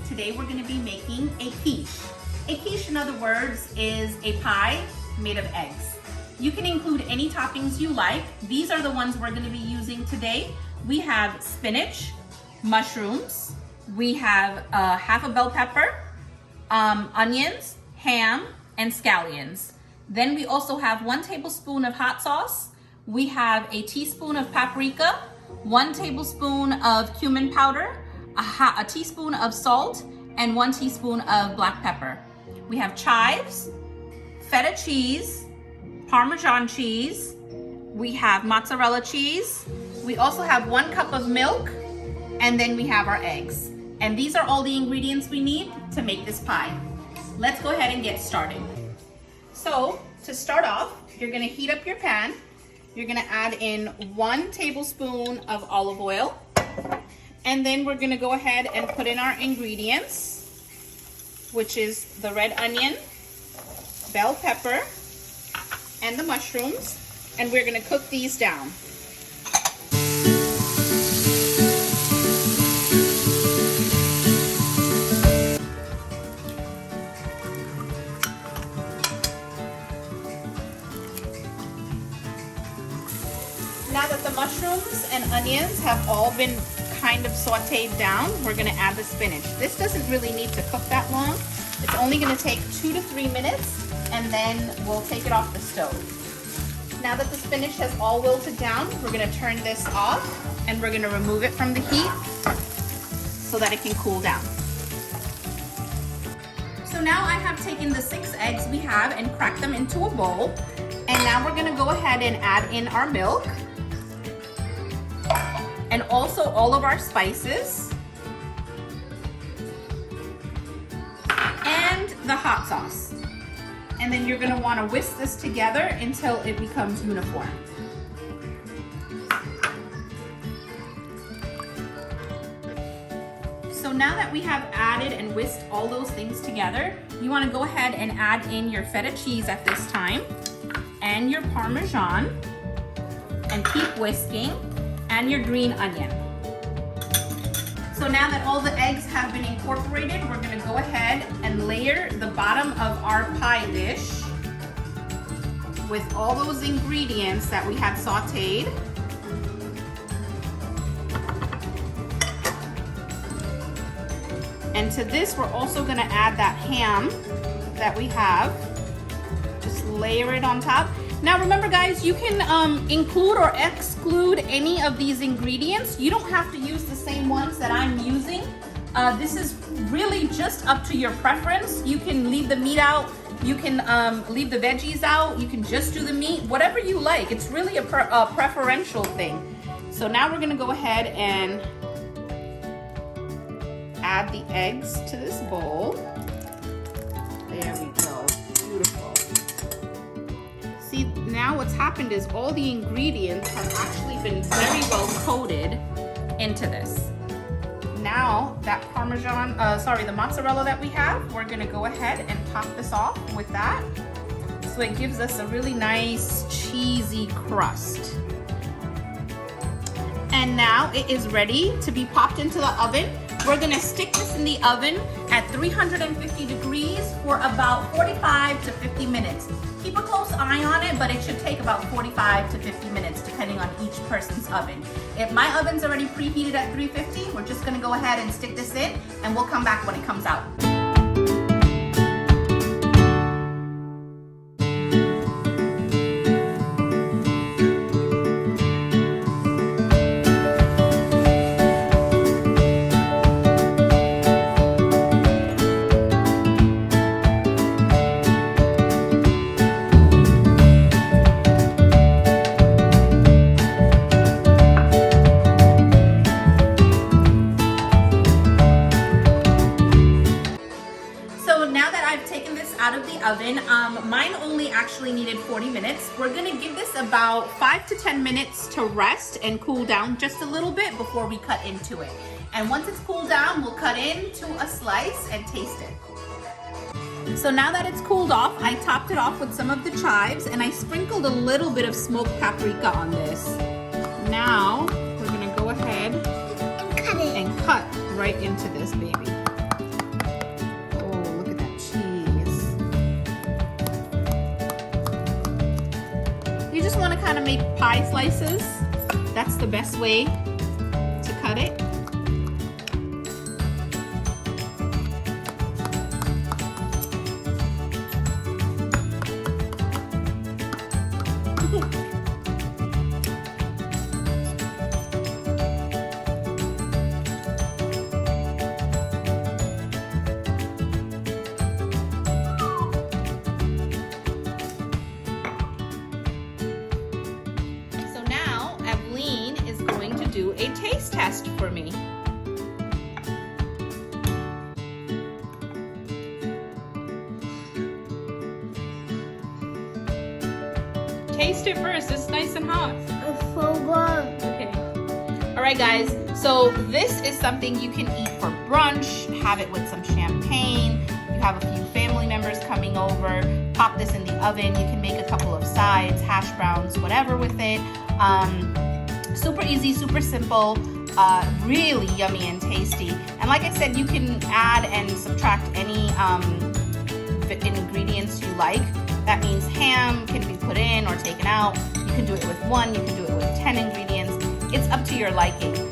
Today we're going to be making a quiche. A quiche, in other words, is a pie made of eggs. You can include any toppings you like. These are the ones we're going to be using today. We have spinach, mushrooms, we have half a bell pepper, onions, ham, and scallions. Then we also have 1 tablespoon of hot sauce. We have a teaspoon of paprika, 1 tablespoon of cumin powder, a teaspoon of salt, and 1 teaspoon of black pepper. We have chives, feta cheese, Parmesan cheese. We have mozzarella cheese. We also have 1 cup of milk, and then we have our eggs. And these are all the ingredients we need to make this pie. Let's go ahead and get started. So to start off, you're gonna heat up your pan. You're gonna add in 1 tablespoon of olive oil. And then we're gonna go ahead and put in our ingredients, which is the red onion, bell pepper, and the mushrooms. And we're gonna cook these down. Now that the mushrooms and onions have all been kind of sauteed down, we're going to add the spinach. This doesn't really need to cook that long. It's only going to take 2 to 3 minutes, and then we'll take it off the stove. Now that the spinach has all wilted down, we're going to turn this off, and we're going to remove it from the heat so that it can cool down. So now I have taken the 6 eggs we have and cracked them into a bowl, and now we're going to go ahead and add in our milk, and also all of our spices and the hot sauce. And then you're gonna wanna whisk this together until it becomes uniform. So now that we have added and whisked all those things together, you wanna go ahead and add in your feta cheese at this time and your Parmesan, and keep whisking, and your green onion. So now that all the eggs have been incorporated, we're gonna go ahead and layer the bottom of our pie dish with all those ingredients that we had sauteed. And to this, we're also gonna add that ham that we have. Just layer it on top. Now remember guys, you can include or exclude any of these ingredients. You don't have to use the same ones that I'm using. This is really just up to your preference. You can leave the meat out, you can leave the veggies out, you can just do the meat, whatever you like. It's really a preferential thing. So now we're gonna go ahead and add the eggs to this bowl. There we go, beautiful. See, now what's happened is all the ingredients have actually been very well coated into this. Now that the mozzarella that we have, we're gonna go ahead and top this off with that. So it gives us a really nice cheesy crust. And now it is ready to be popped into the oven. We're gonna stick this in the oven at 350 degrees for about 45 to 50 minutes. Keep a close eye on it, but it should take about 45 to 50 minutes depending on each person's oven. If my oven's already preheated at 350, we're just gonna go ahead and stick this in, and we'll come back when it comes out. only actually needed 40 minutes. We're gonna give this about 5 to 10 minutes to rest and cool down just a little bit before we cut into it. And once it's cooled down, we'll cut into a slice and taste it. So now that it's cooled off, I topped it off with some of the chives and I sprinkled a little bit of smoked paprika on this. Now, we're gonna go ahead and cut right into this baby. Oh, look at that cheese. You just wanna kind of make pie slices. That's the best way to cut it. Do a taste test for me. Taste it first, it's nice and hot. It's so good. Okay. All right guys, so this is something you can eat for brunch, have it with some champagne, you have a few family members coming over, pop this in the oven, you can make a couple of sides, hash browns, whatever with it. Super easy, super simple, really yummy and tasty. And like I said, you can add and subtract any ingredients you like. That means ham can be put in or taken out. You can do it with 1, you can do it with 10 ingredients. It's up to your liking.